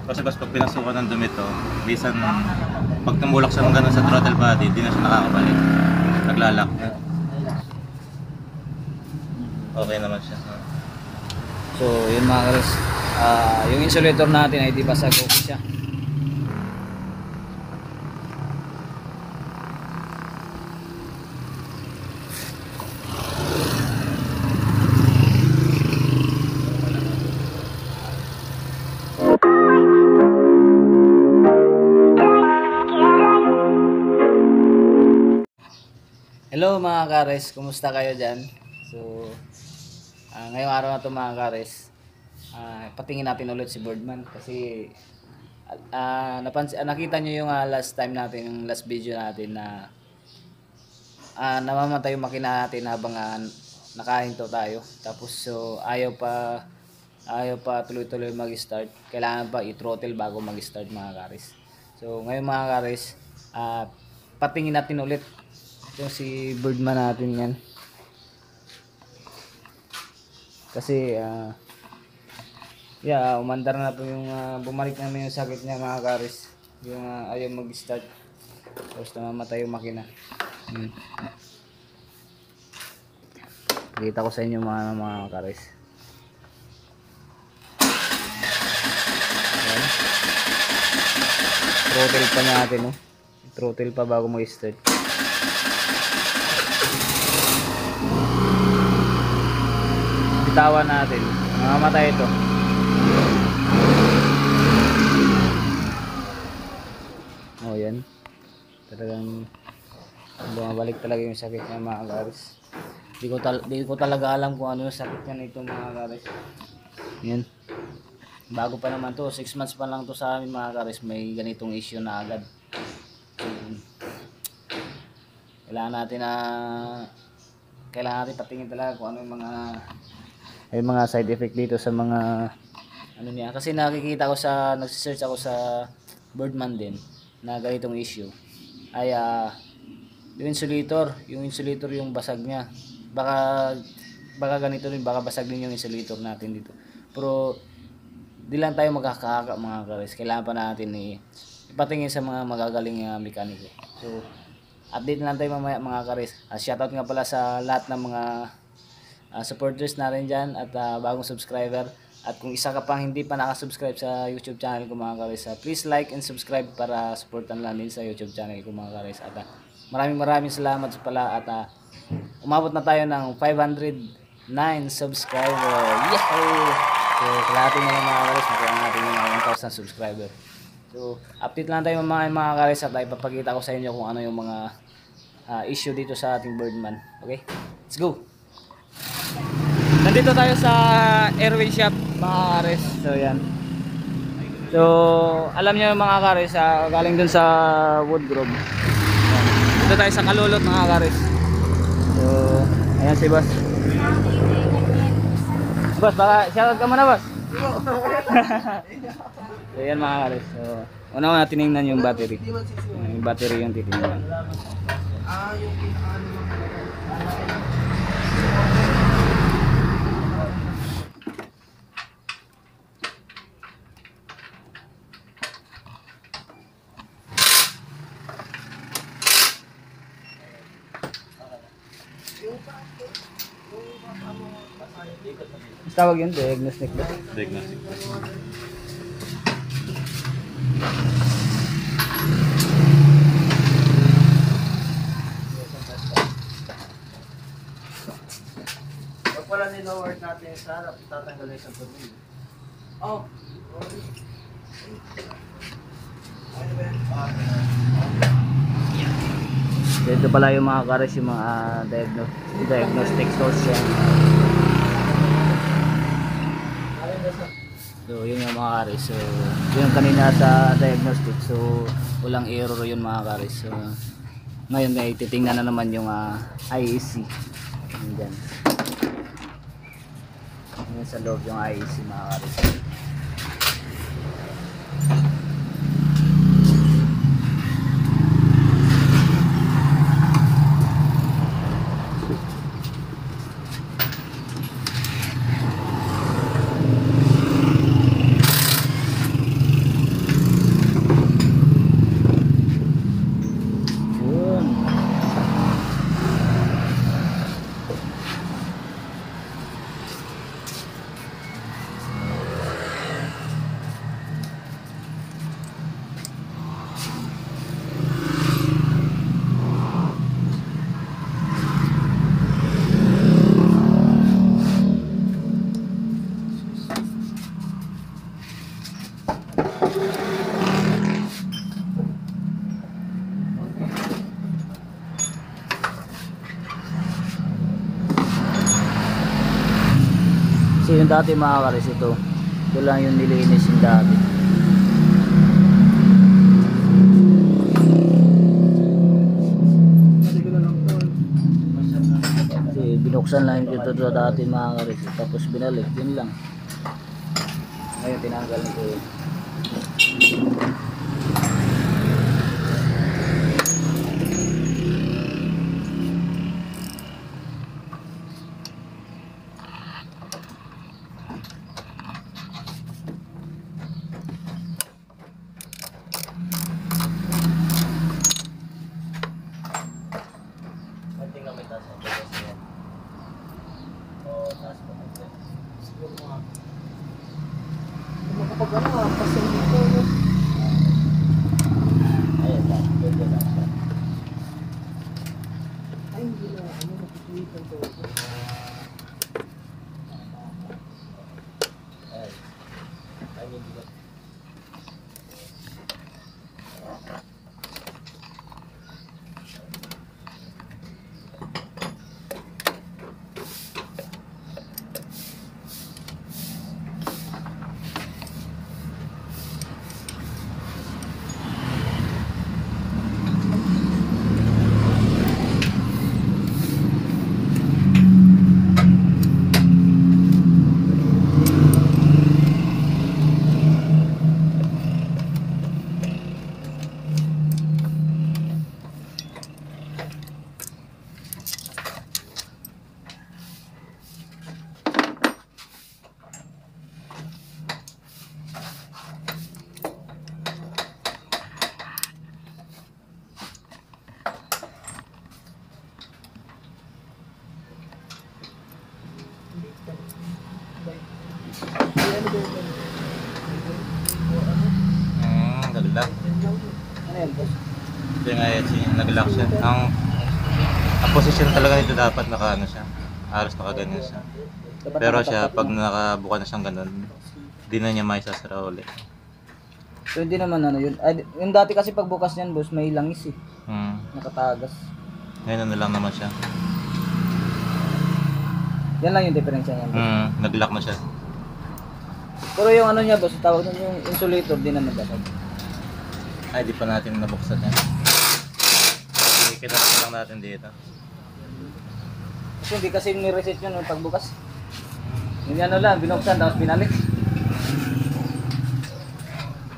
Kasi pag pinasukan ng dumi to, bisan pag tumulak siya ng gano'n sa throttle body, di na siya nakakabalik. Naglalak. Okay naman siya. So yun mga kares, yung insulator natin ay di basag, okay siya. Hello mga kares, kumusta kayo dyan? So ngayong araw na ito mga kares, patingin natin ulit si Birdman kasi nakita nyo yung last time natin, yung last video natin na namamatay yung makina natin habang nakahinto tayo. Tapos so ayaw pa tuloy-tuloy mag-start. Kailangan pa i-throttle bago mag-start mga kares. So ngayon mga kares, patingin natin ulit yung si Birdman natin yan. Kasi umandar na po yung bumalik namin yung sakit niya mga kares. Yung ayaw mag-start. Tapos namamatay yung makina. Pakita ko sa inyo mga kares. Ayan. Throttle pa natin, no? Throttle pa bago mag-start. Bitawan natin. Mamamatay ito. Oh, yan. Talagang bumabalik talaga yung sakit niya mga kares. Di ko talaga alam kung ano yung sakit niya nito mga kares. Yan. Bago pa naman to, 6 months pa lang to sa amin mga kares, may ganitong issue na agad. So, kailangan natin patingin talaga kung ano yung mga side effect dito sa mga ano niya. Kasi nagsisearch ako sa Birdman din na ganitong issue. Ay yung insulator yung basag niya. Baka ganito rin, baka basag din yung insulator natin dito. Pero di lang tayo magkakaka mga kares. Kailangan pa natin ipatingin sa mga magagaling mekaniko. So update lang tayo mamaya mga kares. Shoutout nga pala sa lahat ng mga supporters natin dyan at bagong subscriber. At kung isa ka pang hindi pa nakasubscribe sa YouTube channel ko mga kares, please like and subscribe para supportan lang din sa YouTube channel ko mga kares. At maraming salamat pala at umabot na tayo ng 509 subscriber. Yahoo! So kalahati na lang mga kares, makuha natin yung 1,000 subscriber. So update lang tayo mga kares at ipapakita ko sa inyo kung ano yung mga issue dito sa ating Birdman. Okay? Let's go! Nandito tayo sa Airway Shop mga kares. So yan. So alam niyo mga kares, galing dun sa Woodgrove. Dito tayo sa Kalulot mga kares. So ayan si boss. Boss, baka shoutout ka muna boss. So yan mga kares. So una tinignan yung battery. Yung battery yung titingnan. Yung tawag yun, diagnostic ba? Diagnostic. Pag pala niloward natin sa harap, tatanggalin sa tubig. Oh! Dito pala yung mga kares, yung mga diagnostic source yan. So yun yung mga kares. So yun kanina sa diagnostic. So walang error yun mga kares. So ngayon may titingnan na naman yung IEC. Yan. Yan sa loob yung IEC mga kares. Kasi yung dati mga karis, ito lang yung nilinis yung dati. Kasi binuksan lang ito dati mga karis, tapos binalik, yun lang. Ngayon tinanggal nito yun. Tingnan may taas ang bukas niya. O, taas pa natin. Siguro mga... Makapag ano, kasi dito. Ayun lang, pwede lang siya. Ay, hindi na. Ano, nakutulitan to. Ay, hindi na. Nag-lock. Ano yan boss? Ito yung ISC, nag-lock siya. Ang position talaga nito dapat naka ano siya. Halos nakaganyan siya. Pero siya, pag nakabuka na siyang ganun, di na niya maisasara ulit. So hindi naman ano yun. Ay, yung dati kasi pagbukas niyan boss, may langis eh. Nakatagas. Ngayon ano lang naman siya. Yan lang yung diferensya niyan boss. Nag-lock na siya. Pero yung ano niya boss, tawag nun yung insulator, di naman basag. Ay, di pa natin nabuksan yan. Kinarap lang natin dito. Kasi hindi kasi ni-reset yun yung pagbukas. Yung ano lang, binuksan tapos binalik.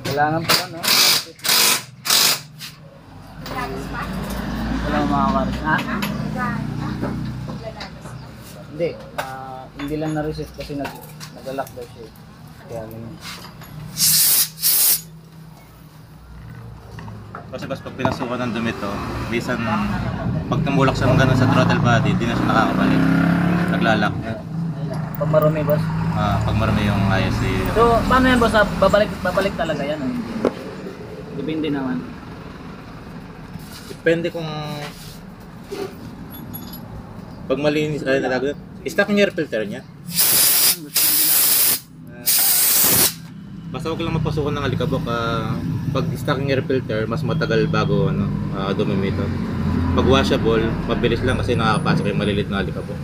Kailangan pa no? Wala makakaroon. Ha? Hindi. Hindi lang na-reset kasi nag-lock daw siya. Kaya ganyan. Kasi pag pinasukan ng dumi to, bisan pag tumulak siya ng ganun sa throttle body, di na siya nakakabalik. Naglalak. Pag marumi boss. Pag marami yung ISC. So, paano yan boss? Babalik talaga yan o hindi? Depende naman. Depende kung pag malinis ay nalagyan. Stock niya air filter niya. Basta huwag lang mapasukan ng alikabok. Pag stocking air filter, mas matagal bago dumimito. Pag washable, mabilis lang kasi nakakapasok yung malilit na alikabok.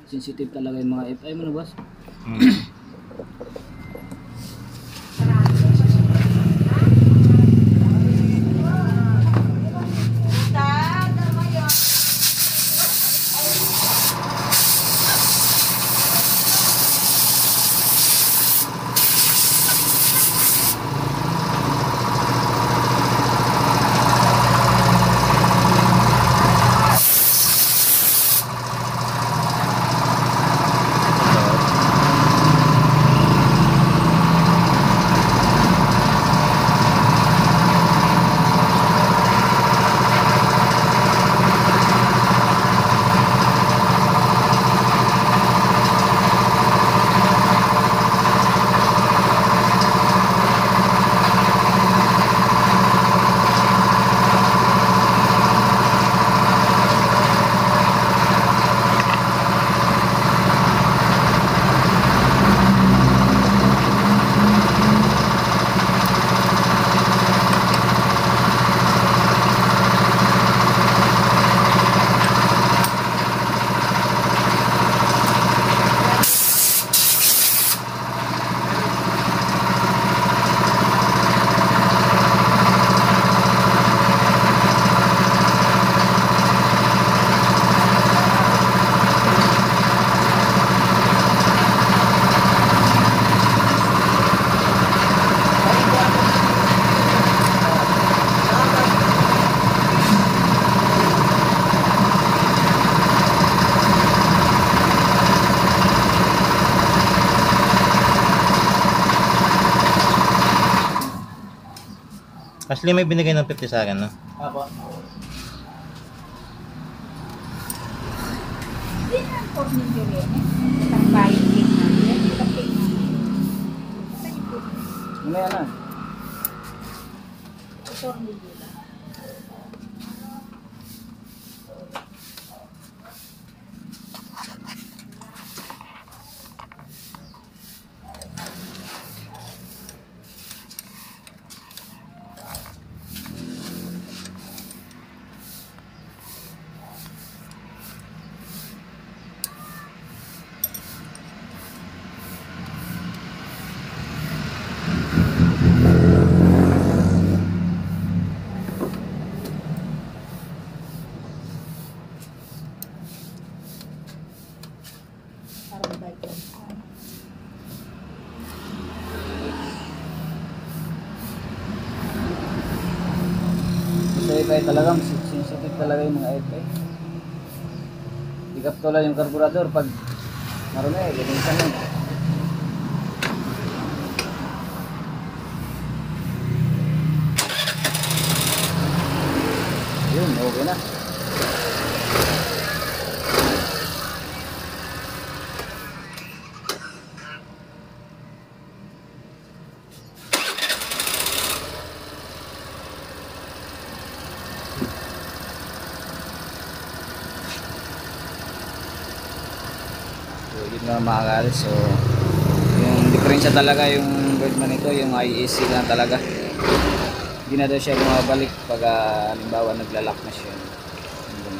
Sensitive talaga yung mga FI mo na boss. Ashley, may binigay ng 50 sa akin, no? Apo. Hindi na ang pork ninyo rin eh. Itang bayan cake natin. Itang cake natin. Saan yung pork ninyo? Mamaya na. Pork ninyo lang. Parang bike lang. Sa FI talaga, sensitive talaga yung mga FI. Di ka tulad yung carburetor pag marumi, ganyan mo. Yun, okay na. So, yun nga mga karis. So, yung diferensya talaga yung Birdman nito, yung IEC lang talaga. Hindi na daw siya bumabalik pag halimbawa naglalak na siya. Yun.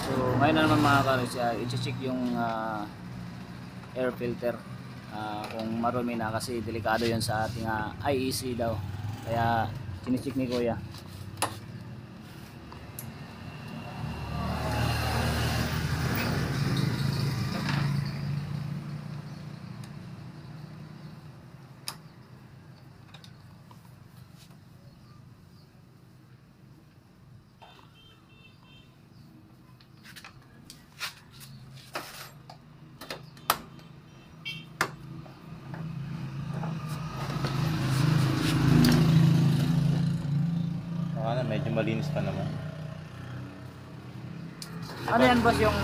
So, ngayon na naman mga karis, i-check yung air filter. Kung marumi na kasi delikado yun sa ating IEC daw. Kaya, chinecheck ni Kuya. Medyo malinis pa naman. Ano yan boss, yung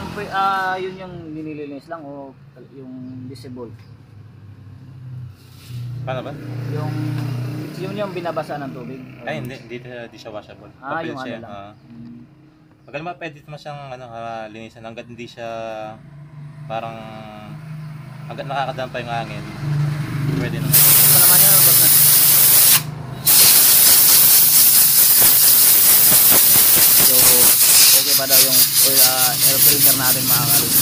yun yung nililinis lang o yung visible? Paano ba? Yung binabasa ng tubig? Ay, hindi siya washable. Papel Yung siya. ano lang. Magaling ma-edit mo siyang linisan hanggat hindi siya parang hanggat nakakadampa yung hangin. Pwede naman. Ito naman yan, boss na. So, okay pa daw yung air filter natin mga kalis.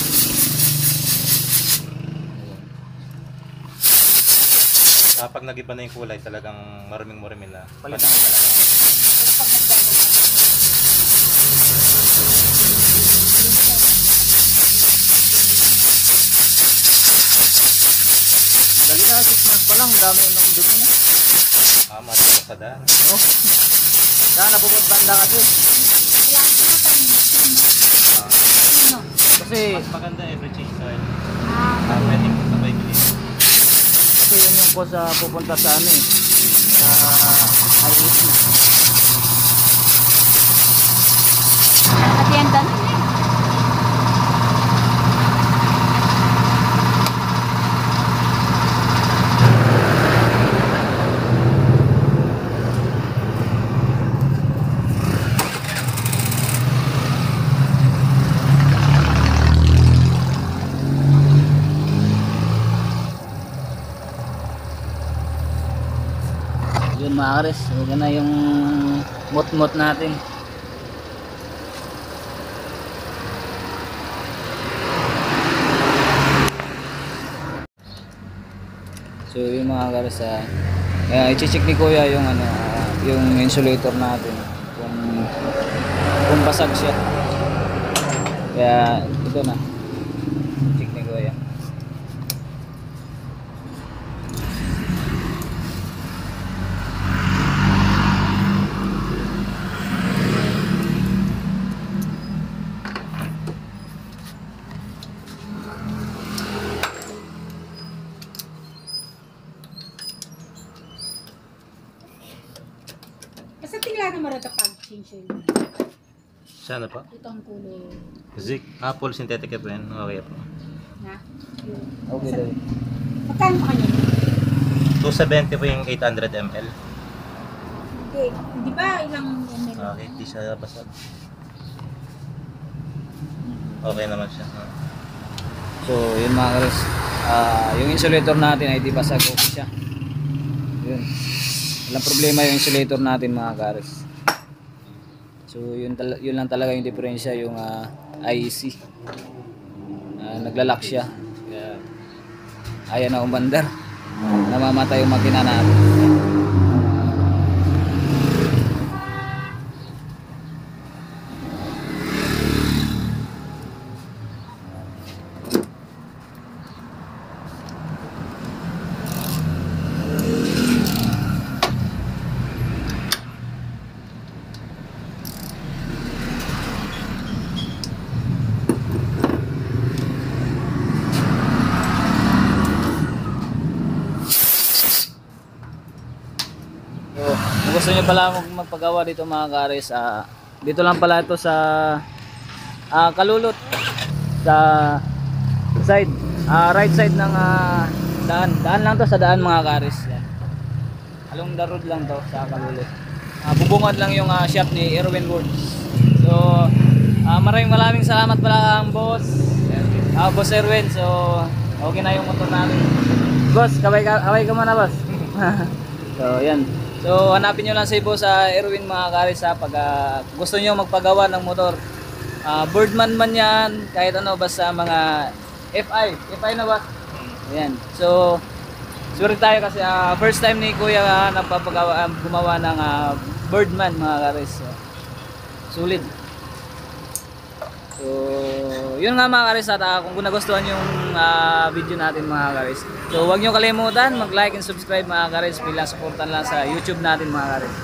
Kapag nag-iba na yung kulay, talagang maruming-marumi na. Palitan ko talaga. Dali na, 6 months pa lang, dami yung nakundot na. Matigas sa daan. Oh. Saan napupot banda kasi? Wala ko na tayo. Sino? Kasi, Mas maganda every change oil. Ah, Pwede mo sabay bilhin. kasi yun yung po sa pupunta sa ano eh. Sa IEC. Atienda na eh. Yun mga kares, huwag na yung mot-mot natin. So yung mga kares, i-check ni Kuya yung yung insulator natin kung basag siya. Kaya ito na. Check ni Kuya. Basta tingnan naman ito pag-change yun. Sana pa? Itong kulay. Zik, Apple synthetic po yan. Okay po. Na? Yun. Okay Basta- daw. Magkano pa kanya? 270 po yung 800 ml. Hindi. Hindi ba ilang ml? Okay, di siya basag. Okay naman siya. So, yun mga kares. Yung insulator natin ay di basag, okay siya. Yun. Walang problema yung insulator natin mga kares. So, yun lang talaga yung diferensya, yung IEC. Naglalak siya. Kaya, ayaw na umandar. Namamatay yung makina natin. So, kung gusto nyo pala magpagawa dito mga kares, dito lang pala ito sa Kalulot, sa side, right side ng daan lang to, sa daan mga kares. Yan. Along the road lang to sa Kalulot. Bubungad lang yung shop ni Erwin Woods. So, maraming salamat pala ang boss, Boss Erwin. So, okay na yung motor namin. Boss, kaway ka muna boss. So, yan. So, hanapin nyo lang si Boss Erwin mga karis pag gusto nyo magpagawa ng motor. Birdman man yan, kahit ano, basta mga FI na ba? Ayan. So, sorry tayo kasi first time ni Kuya gumawa ng Birdman mga karis. Sulit. So, yun nga mga karis, at kung nagustuhan yung video natin mga karis. So, huwag nyo kalimutan mag-like and subscribe mga karis, bilang supportan lang sa YouTube natin mga karis.